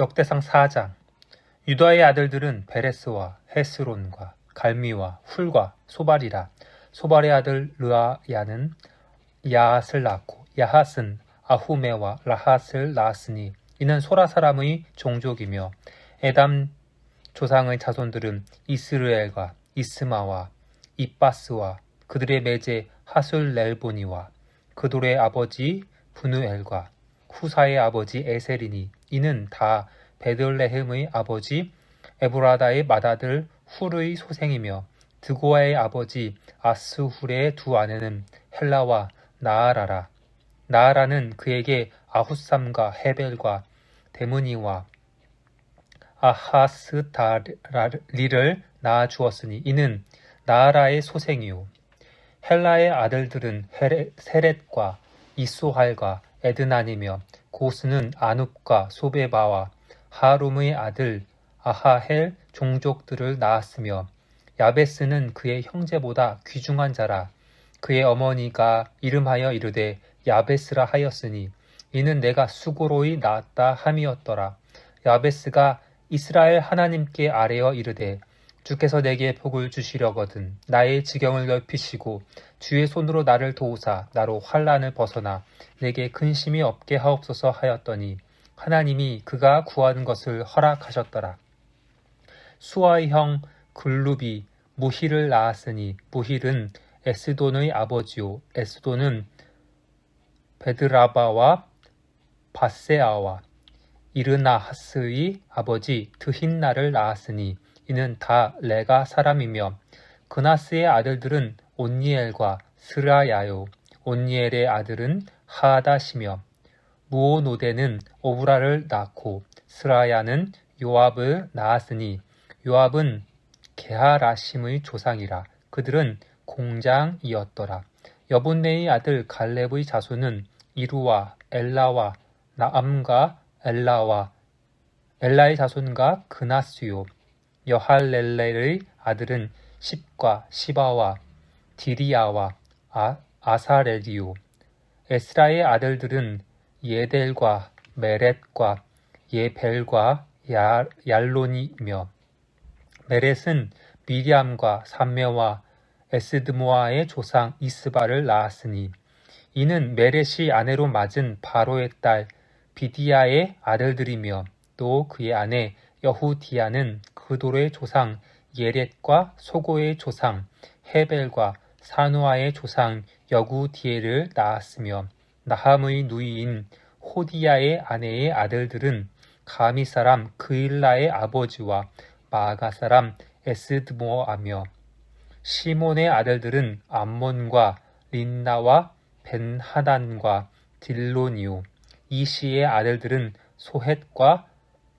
역대상 4장. 유다의 아들들은 베레스와 헤스론과 갈미와 훌과 소발이라. 소발의 아들 르아야는 야핫을 낳고 야핫은 아후메와 라핫을 낳았으니 이는 소라 사람의 종족이며 에담 조상의 자손들은 이스르엘과 이스마와 이빠스와 그들의 매제 하술렐보니와 그돌의 아버지 분우엘과 후사의 아버지 에셀이니 이는 다 베들레헴의 아버지 에브라다의 맏아들 훌의 소생이며 드고아의 아버지 아스훌의 두 아내는 헬라와 나아라라. 나아라는 그에게 아훗삼과 헤벨과 데므니와 아하스다리를 낳아 주었으니 이는 나아라의 소생이요. 헬라의 아들들은 세렛과 이소할과 에드난이며 고스는 아눕과 소베바와 하룸의 아들 아하헬 종족들을 낳았으며 야베스는 그의 형제보다 귀중한 자라. 그의 어머니가 이름하여 이르되 야베스라 하였으니 이는 내가 수고로이 낳았다 함이었더라. 야베스가 이스라엘 하나님께 아뢰어 이르되 주께서 내게 복을 주시려거든 나의 지경을 넓히시고 주의 손으로 나를 도우사 나로 환난을 벗어나 내게 근심이 없게 하옵소서 하였더니 하나님이 그가 구하는 것을 허락하셨더라. 수아의 형 글룹이 무힐을 낳았으니 무힐은 에스돈의 아버지요 에스돈은 베드라바와 바세아와 이르나하스의 아버지 드힌나를 낳았으니 이는 다 레가 사람이며 그나스의 아들들은 온니엘과 스라야요 온니엘의 아들은 하다시며 무오노데는 오브라를 낳고 스라야는 요압을 낳았으니 요압은 게하라심의 조상이라. 그들은 공장이었더라. 여분네의 아들 갈렙의 자손은 이루와 엘라와 나암과 엘라와 엘라의 자손과 그나스요. 여할렐레의 아들은 십과 시바와 디리아와 아사렐이요. 에스라의 아들들은 예델과 메렛과 예벨과 얄론이며 메렛은 미리암과 삼메와 에스드모아의 조상 이스바를 낳았으니 이는 메렛이 아내로 맞은 바로의 딸 비디아의 아들들이며 또 그의 아내 여후디아는 그돌의 조상 예렛과 소고의 조상 헤벨과 사누아의 조상 여구디엘을 낳았으며 나함의 누이인 호디야의 아내의 아들들은 가미 사람 그일라의 아버지와 마가 사람 에스드모아며 시몬의 아들들은 암몬과 린나와 벤하단과 딜론이요. 이시의 아들들은 소헷과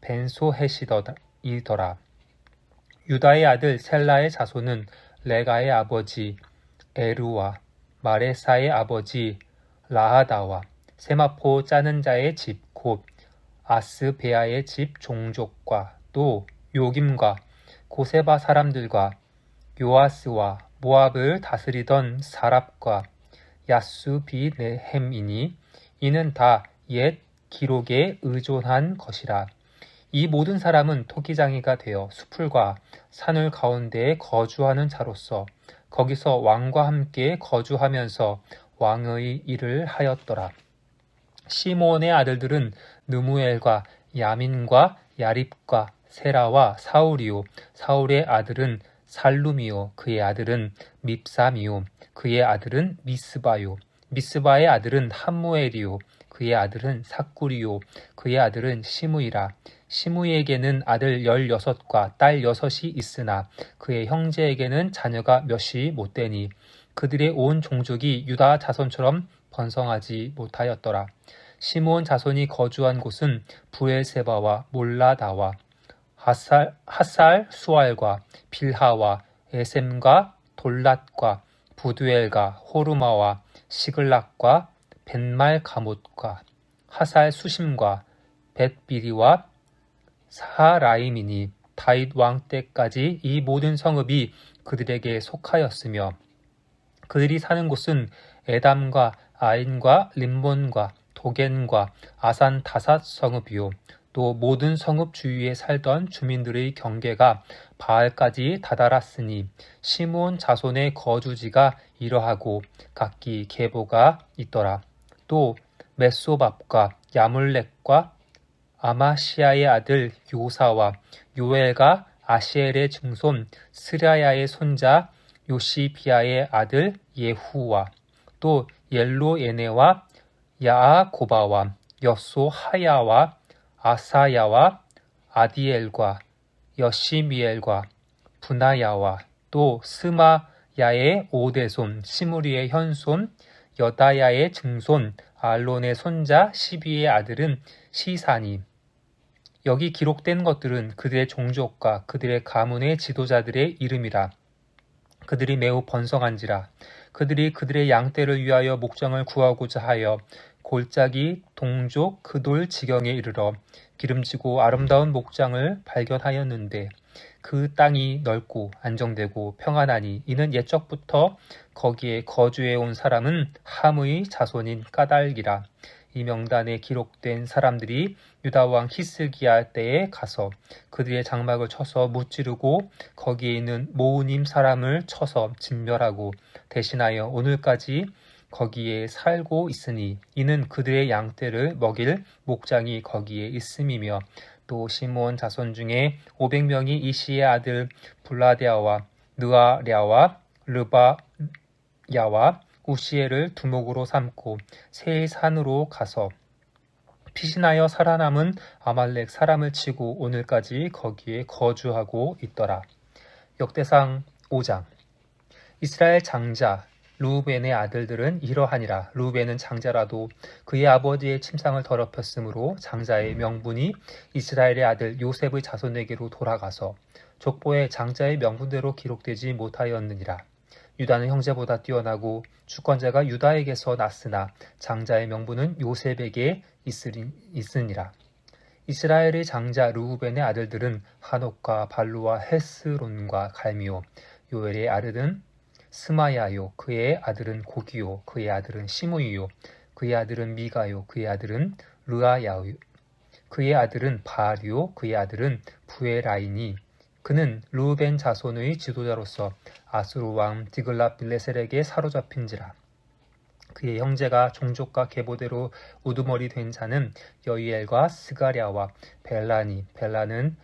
벤소헷이더라. 유다의 아들 셀라의 자손은 레가의 아버지 에루와 마레사의 아버지 라하다와 세마포 짜는 자의 집 곧 아스베아의 집 종족과 또 요김과 고세바 사람들과 요아스와 모압을 다스리던 사랍과 야수비네헴이니 이는 다 옛 기록에 의존한 것이라. 이 모든 사람은 토기장이가 되어 수풀과 산을 가운데에 거주하는 자로서 거기서 왕과 함께 거주하면서 왕의 일을 하였더라. 시몬의 아들들은 느무엘과 야민과 야립과 세라와 사울이요. 사울의 아들은 살룸이요. 그의 아들은 밉삼이요. 그의 아들은 미스바요. 미스바의 아들은 함무엘이요. 그의 아들은 삭구리요. 그의 아들은 시므이라. 시므이에게는 아들 16과 딸 6이 있으나 그의 형제에게는 자녀가 몇이 못되니 그들의 온 종족이 유다 자손처럼 번성하지 못하였더라. 시므온 자손이 거주한 곳은 부엘세바와 몰라다와 핫살 수알과 빌하와 에셈과 돌랏과 부두엘과 호르마와 시글락과 벤말 가못과 하살 수심과 벳비리와 사라임이니 다윗 왕 때까지 이 모든 성읍이 그들에게 속하였으며 그들이 사는 곳은 에담과 아인과 림몬과 도겐과 아산 다삿 성읍이요 또 모든 성읍 주위에 살던 주민들의 경계가 바알까지 다다랐으니 시므온 자손의 거주지가 이러하고 각기 계보가 있더라. 또 메소밥과 야물렉과 아마시아의 아들 요사와 요엘과 아시엘의 증손 스라야의 손자 요시비아의 아들 예후와 또 옐로에네와 야아고바와 여소하야와 아사야와 아디엘과 여시미엘과 분하야와 또 스마야의 오대손 시므리의 현손 여다야의 증손 알론의 손자 시비의 아들은 시사니. 여기 기록된 것들은 그들의 종족과 그들의 가문의 지도자들의 이름이라. 그들이 매우 번성한지라. 그들이 그들의 양떼를 위하여 목장을 구하고자 하여 골짜기 동족 그돌 지경에 이르러 기름지고 아름다운 목장을 발견하였는데 그 땅이 넓고 안정되고 평안하니 이는 옛적부터 거기에 거주해 온 사람은 함의 자손인 까달기라. 이 명단에 기록된 사람들이 유다왕 히스기야 때에 가서 그들의 장막을 쳐서 무찌르고 거기에 있는 모우님 사람을 쳐서 진멸하고 대신하여 오늘까지 거기에 살고 있으니 이는 그들의 양떼를 먹일 목장이 거기에 있음이며 또 시므온 자손 중에 500명이 이시의 아들 블라데아와 느아랴와 르바야와 우시엘을 두목으로 삼고 세일 산으로 가서 피신하여 살아남은 아말렉 사람을 치고 오늘까지 거기에 거주하고 있더라. 역대상 5장. 이스라엘 장자 르우벤의 아들들은 이러하니라. 르우벤은 장자라도 그의 아버지의 침상을 더럽혔으므로 장자의 명분이 이스라엘의 아들 요셉의 자손에게로 돌아가서 족보에 장자의 명분대로 기록되지 못하였느니라. 유다는 형제보다 뛰어나고 주권자가 유다에게서 났으나 장자의 명분은 요셉에게 있으니라. 이스라엘의 장자 르우벤의 아들들은 하녹과 발루와 헤스론과 갈미오. 요엘의 아들은 스마야요, 그의 아들은 고기요, 그의 아들은 시므이요, 그의 아들은 미가요, 그의 아들은 르아야요, 그의 아들은 바알이요, 그의 아들은 부에라이니. 그는 르우벤 자손의 지도자로서 아수르 왕 디글랏빌레셀에게 사로잡힌지라. 그의 형제가 종족과 계보대로 우두머리 된 자는 여이엘과 스가랴와 벨라니. 벨라는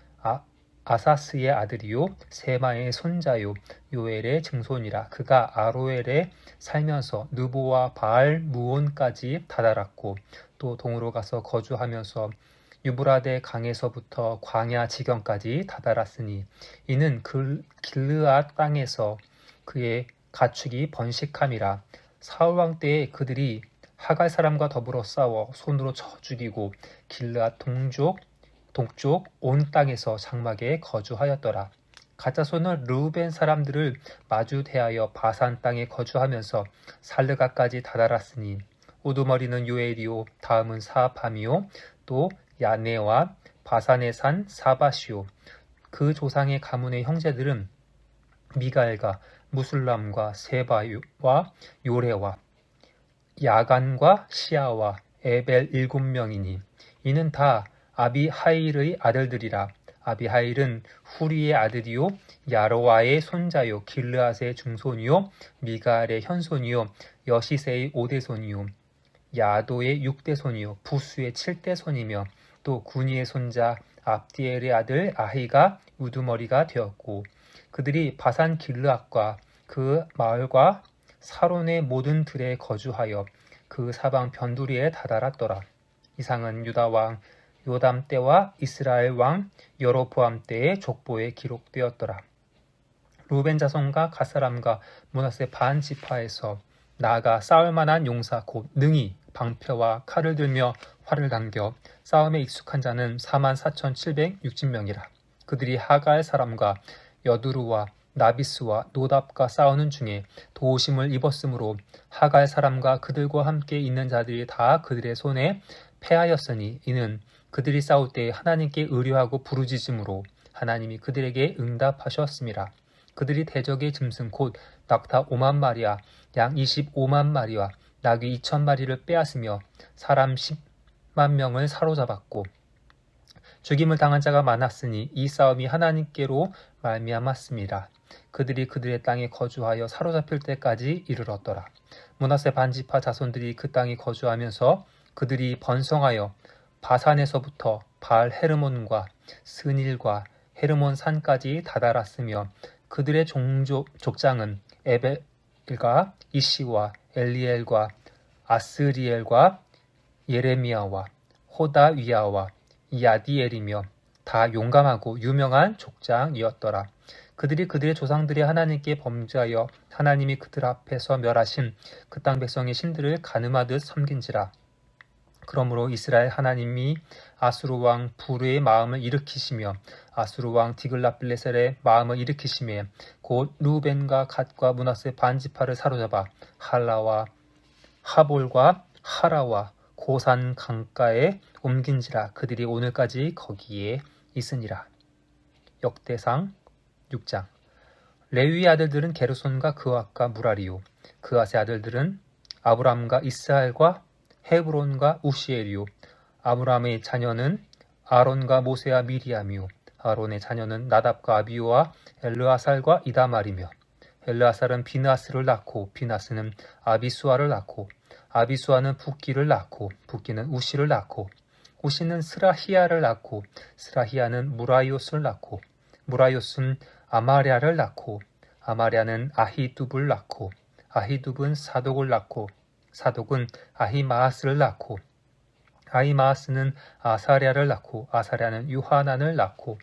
아사스의 아들이요 세마의 손자요 요엘의 증손이라. 그가 아로엘에 살면서 느보와 바알 무온까지 다다랐고 또 동으로 가서 거주하면서 유브라데 강에서부터 광야 지경까지 다다랐으니 이는 길르앗 땅에서 그의 가축이 번식함이라. 사울왕 때에 그들이 하갈 사람과 더불어 싸워 손으로 쳐 죽이고 길르앗 동쪽 온 땅에서 장막에 거주하였더라. 가짜손은 르우벤 사람들을 마주 대하여 바산 땅에 거주하면서 살르가까지 다다랐으니 우두머리는 요엘이요 다음은 사밤이요 또 야네와 바산의 산 사바시오. 그 조상의 가문의 형제들은 미가엘과 무술람과 세바와 요레와 야간과 시아와 에벨 7명이니 이는 다 아비하일의 아들들이라. 아비하일은 후리의 아들이요 야로와의 손자요 길르앗의 증손이요 미가엘의 현손이요 여시세의 5대손이요 야도의 6대손이요 부수의 7대손이며 또 구니의 손자 압디엘의 아들 아히가 우두머리가 되었고 그들이 바산 길르앗과 그 마을과 사론의 모든 들에 거주하여 그 사방 변두리에 다다랐더라. 이상은 유다 왕 요담 때와 이스라엘 왕 여로보암 때의 족보에 기록되었더라. 루벤 자손과 갓 사람과 므낫세 반 지파에서 나아가 싸울 만한 용사 곧 능히 방패와 칼을 들며 활을 당겨 싸움에 익숙한 자는 44,760명이라. 그들이 하갈 사람과 여두루와 나비스와 노답과 싸우는 중에 도우심을 입었으므로 하갈 사람과 그들과 함께 있는 자들이 다 그들의 손에 패하였으니 이는 그들이 싸울 때 하나님께 의뢰하고 부르짖음으로 하나님이 그들에게 응답하셨음이라. 그들이 대적의 짐승 곧 낙타 5만 마리와 양 25만 마리와 나귀 2천 마리를 빼앗으며 사람 10만 명을 사로잡았고 죽임을 당한 자가 많았으니 이 싸움이 하나님께로 말미암았습니다. 그들이 그들의 땅에 거주하여 사로잡힐 때까지 이르렀더라. 므낫세 반지파 자손들이 그 땅에 거주하면서 그들이 번성하여 바산에서부터 바알 헤르몬과 스닐과 헤르몬 산까지 다다랐으며 그들의 족장은 에벨과 이시와 엘리엘과 아스리엘과 예레미야와 호다위야와 야디엘이며 다 용감하고 유명한 족장이었더라. 그들이 그들의 조상들이 하나님께 범죄하여 하나님이 그들 앞에서 멸하신 그 땅 백성의 신들을 가늠하듯 섬긴지라. 그러므로 이스라엘 하나님이 아수르 왕 부르의 마음을 일으키시며 아수르 왕 디글랏빌레셀의 마음을 일으키시며 곧 루벤과 갓과 므낫세 반지파를 사로잡아 할라와 하볼과 하라와 고산 강가에 옮긴지라. 그들이 오늘까지 거기에 있으니라. 역대상 6장. 레위의 아들들은 게르손과 그앗과 무라리요. 그앗의 아들들은 아브람과 이스라엘과 헤브론과 우시엘이요. 아브람의 자녀는 아론과 모세와 미리암이요. 아론의 자녀는 나답과 아비오와 엘르아살과 이다말이며 엘르아살은 비나스를 낳고 비나스는 아비수아를 낳고 아비수아는 붓기를 낳고 붓기는 우시를 낳고 우시는 스라히야를 낳고 스라히야는 무라이옷을 낳고 무라이옷은 아마랴를 낳고 아마랴는 아히두브를 낳고 아히두브는 사독을 낳고 사독은 아히마아스를 낳고 아히마아스는 아사랴를 낳고 아사랴는 요하난을 낳고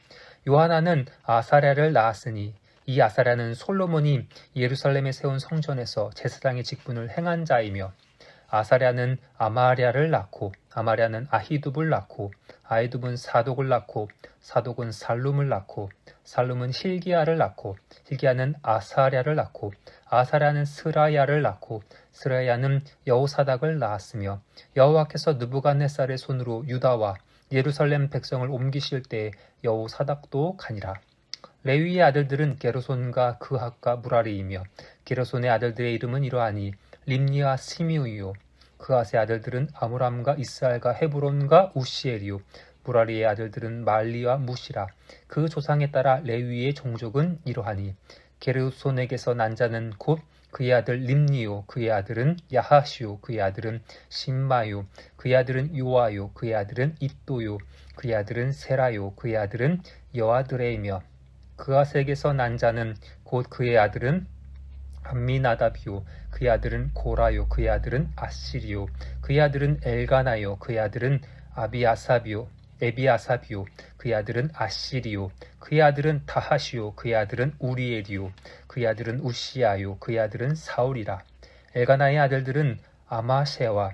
요하난은 아사랴를 낳았으니 이 아사랴는 솔로몬이 예루살렘에 세운 성전에서 제사장의 직분을 행한 자이며 아사랴는 아마랴를 낳고 아마랴는 아히두브를 낳고 아히두브는 사독을 낳고 사독은 살룸을 낳고 살룸은 hil기야를 낳고 hil기야는 아사랴를 낳고 아사랴는 스라야를 낳고 스라야는 여호사닥을 낳았으며 여호와께서 느부갓네살의 손으로 유다와 예루살렘 백성을 옮기실 때에 여호사닥도 가니라. 레위의 아들들은 게르손과 그핫과 무라리이며 게르손의 아들들의 이름은 이러하니 림니와 시미우이요. 그핫의 아들들은 아므람과 이스라엘과 헤브론과 우시엘이요. 무라리의 아들들은 말리와 무시라. 그 조상에 따라 레위의 종족은 이러하니 게르손에게서 난 자는 곧 그의 아들 림니요. 그의 아들은 야하시요. 그의 아들은 심마요. 그의 아들은 요아요. 그의 아들은 잇도요. 그의 아들은 세라요. 그의 아들은 여아드레이며 그핫에게서 난 자는 곧 그의 아들은 암미나답이요. 그의 아들은 고라요. 그의 아들은 아시리요. 그의 아들은 엘가나요. 그의 아들은 에비아삽이요. 그의 아들은 아시리요. 그의 아들은 다하시요. 그의 아들은 우리엘이요. 그의 아들은 우시야요. 그의 아들은 사울이라. 엘가나의 아들들은 아마세와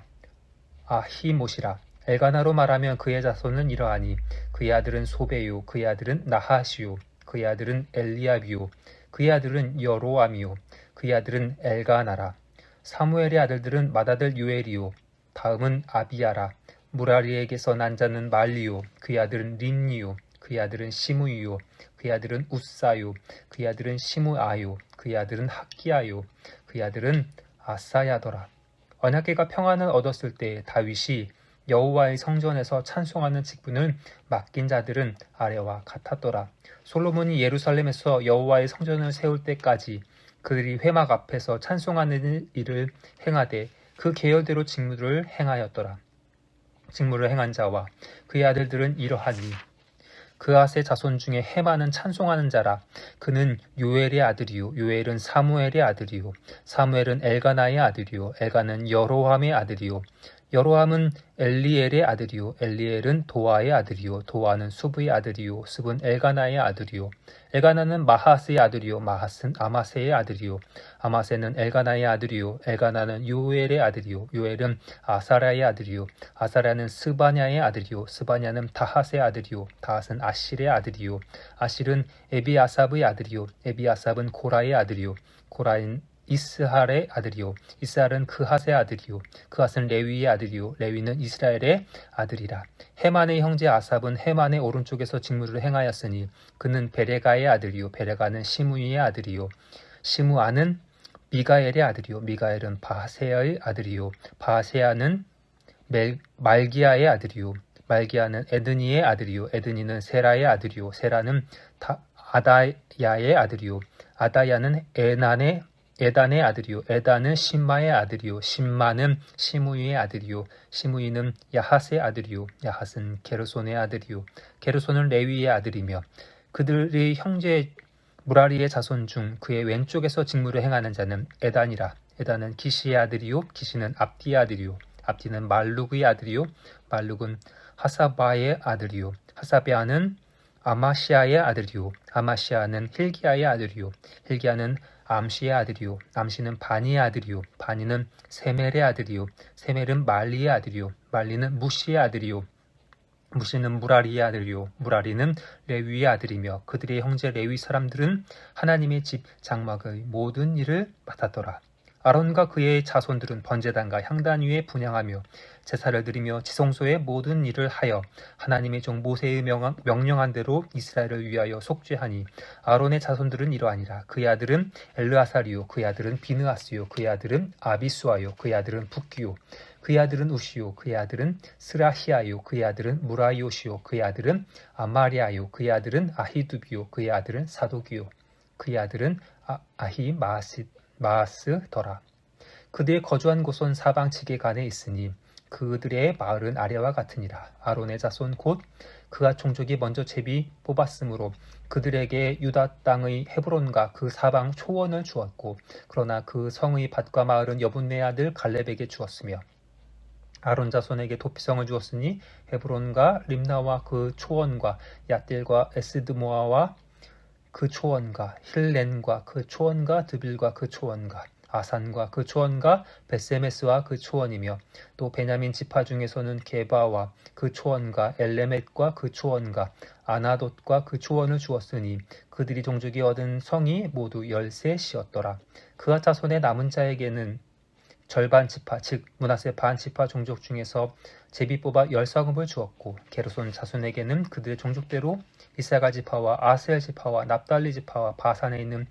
아히못이라. 엘가나로 말하면 그의 자손은 이러하니 그의 아들은 소베요. 그의 아들은 나하시요. 그의 아들은 엘리압이요. 그의 아들은 여로암이요. 그의 아들은 엘가나라. 사무엘의 아들들은 맏아들 요엘이요. 다음은 아비야라. 무라리에게서 난 자는 말리요. 그의 아들은 림니요. 그의 아들은 시무이요. 그의 아들은 우사요. 그의 아들은 시무아요. 그의 아들은 학기야요. 그의 아들은 아사야더라. 언약궤가 평안을 얻었을 때 다윗이 여호와의 성전에서 찬송하는 직분을 맡긴 자들은 아래와 같았더라. 솔로몬이 예루살렘에서 여호와의 성전을 세울 때까지 그들이 회막 앞에서 찬송하는 일을 행하되 그 계열대로 직무를 행하였더라. 직무를 행한 자와 그의 아들들은 이러하니 그핫의 자손 중에 헤만은 찬송하는 자라. 그는 요엘의 아들이요. 요엘은 사무엘의 아들이요. 사무엘은 엘가나의 아들이요. 엘가는 여로함의 아들이요. 여로함은 엘리엘의 아들이요. 엘리엘은 도아의 아들이요. 도아는 수브의 아들이요. 수브는 엘가나의 아들이요. 엘가나는 마하스의 아들이요. 마하스는 아마세의 아들이요. 아마세는 엘가나의 아들이요. 엘가나는 요엘의 아들이요. 요엘은 아사랴의 아들이요. 아사랴는 스바냐의 아들이요. 스바냐는 다핫의 아들이요. 다핫은 아실의 아들이요. 아실은 에비아삽의 아들이요. 에비아삽은 고라의 아들이요. 고라인 이스할의 아들이요. 이스할은 그핫의 아들이요. 그핫은 레위의 아들이요. 레위는 이스라엘의 아들이라. 헤만의 형제 아삽은 헤만의 오른쪽에서 직무를 행하였으니 그는 베레가의 아들이요. 베레가는 시므이의 아들이요. 시므아는 미가엘의 아들이요. 미가엘은 바세야의 아들이요. 바세야는 말기야의 아들이요. 말기야는 에드니의 아들이요 에드니는 세라의 아들이요 세라는 아다야의 아들이요 아다야는 에단의 아들이요 에단은 심마의 아들이요 심마는 시므이의 아들이요 시므이는 야핫의 아들이요 야핫은 게르손의 아들이요 게르손은 레위의 아들이며 그들의 형제 무라리의 자손 중 그의 왼쪽에서 직무를 행하는 자는 에단이라. 에단은 기시의 아들이요 기시는 압디의 아들이요 압디는 말룩의 아들이요 말룩은 하사바의 아들이요 하사바는 아마시아의 아들이요 아마시아는 힐기야의 아들이요 힐기야는 암시의 아들이요 암시는 바니의 아들이요 바니는 세멜의 아들이요 세멜은 말리의 아들이요 말리는 무시의 아들이요 무시는 무라리의 아들이요 무라리는 레위의 아들이며 그들의 형제 레위 사람들은 하나님의 집 장막의 모든 일을 맡았더라. 아론과 그의 자손들은 번제단과 향단 위에 분향하며 제사를 드리며 지성소의 모든 일을 하여 하나님의 종 모세의 명령한 대로 이스라엘을 위하여 속죄하니 아론의 자손들은 이러하니라. 그의 아들은 엘르아살이요 그의 아들은 비느하스요 그의 아들은 아비수아요 그의 아들은 붓기요 그의 아들은 우시요 그의 아들은 스라히아요 그의 아들은 무라이오시요 그의 아들은 아마리아요 그의 아들은 아히두비요 그의 아들은 사독이요 그의 아들은 마아스더라. 그들의 거주한 곳은 사방지게 간에 있으니 그들의 마을은 아래와 같으니라. 아론의 자손 곧 그가 종족이 먼저 제비 뽑았으므로 그들에게 유다 땅의 헤브론과 그 사방 초원을 주었고 그러나 그 성의 밭과 마을은 여분네 아들 갈렙에게 주었으며 아론 자손에게 도피성을 주었으니 헤브론과 림나와 그 초원과 얏딜과 에스드모아와 그 초원과 힐렌과 그 초원과 드빌과 그 초원과 아산과 그 초원과 베세메스와 그 초원이며 또 베냐민 지파 중에서는 게바와 그 초원과 엘레멧과 그 초원과 아나돗과 그 초원을 주었으니 그들이 종족이 얻은 성이 모두 13시였더라. 그가 자손의 남은 자에게는 절반 지파 즉 므낫세 반 지파 종족 중에서 제비 뽑아 10성읍을 주었고 게르손 자손에게는 그들의 종족대로 이사갈 지파와 아셀 지파와 납달리 지파와 바산에 있는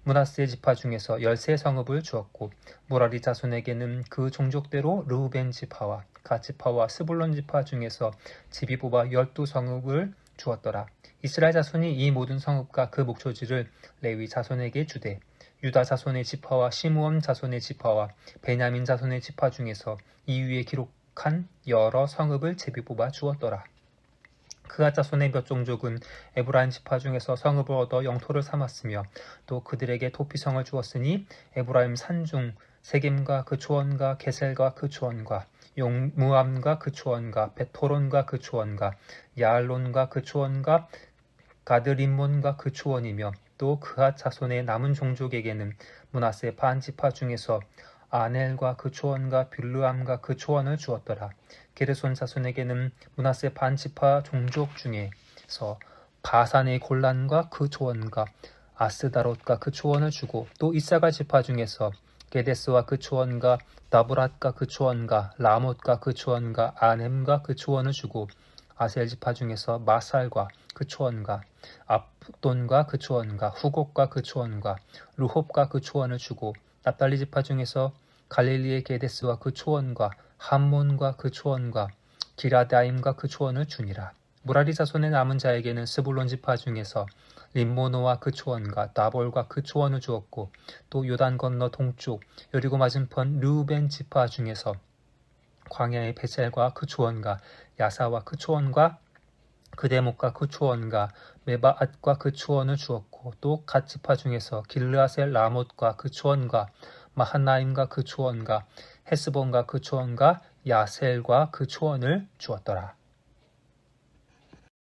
므낫세 지파 중에서 13성읍을 주었고 무라리 자손에게는 그 종족대로 르우벤 지파와 갓 지파와 스불론 지파 중에서 제비 뽑아 12성읍을 주었더라. 이스라엘 자손이 이 모든 성읍과 그 목초지를 레위 자손에게 주되 유다 자손의 지파와 시므온 자손의 지파와 베냐민 자손의 지파 중에서 이 위에 기록한 여러 성읍을 제비 뽑아 주었더라. 그가 자손의 몇 종족은 에브라임 지파 중에서 성읍을 얻어 영토를 삼았으며 또 그들에게 도피성을 주었으니 에브라임 산중 세겜과 그 초원과 게셀과 그 초원과 용무암과 그 초원과 베토론과 그 초원과 야알론과 그 초원과 가드림몬과 그 초원이며 또 그핫 자손의 남은 종족에게는 므낫세 반 지파 중에서 아넬과 그 초원과 빌르암과 그 초원을 주었더라. 게르손 자손에게는 므낫세 반 지파 종족 중에서 바산의 골란과 그 초원과 아스다롯과 그 초원을 주고 또 이사갈 지파 중에서 게데스와 그 초원과 다브랏과 그 초원과 라못과 그 초원과 아넴과 그 초원을 주고 아셀 지파 중에서 마살과 그 초원과 압돈과 그 초원과 후곡과 그 초원과 르홉과 그 초원을 주고 납달리 지파 중에서 갈릴리의 게데스와 그 초원과 함몬과 그 초원과 기라다임과 그 초원을 주니라. 무라리 자손의 남은 자에게는 스불론 지파 중에서 림모노와 그 초원과 나볼과 그 초원을 주었고 또 요단 건너 동쪽 여리고 맞은편 르우벤 지파 중에서 광야의 베셀과 그 초원과 야사와 그 초원과 그대목과 그 초원과 메바앗과 그 초원을 주었고 또 갓 지파 중에서 길르아셀 라못과 그 초원과 마하나임과 그 초원과 헤스본과 그 초원과 야셀과 그 초원을 주었더라.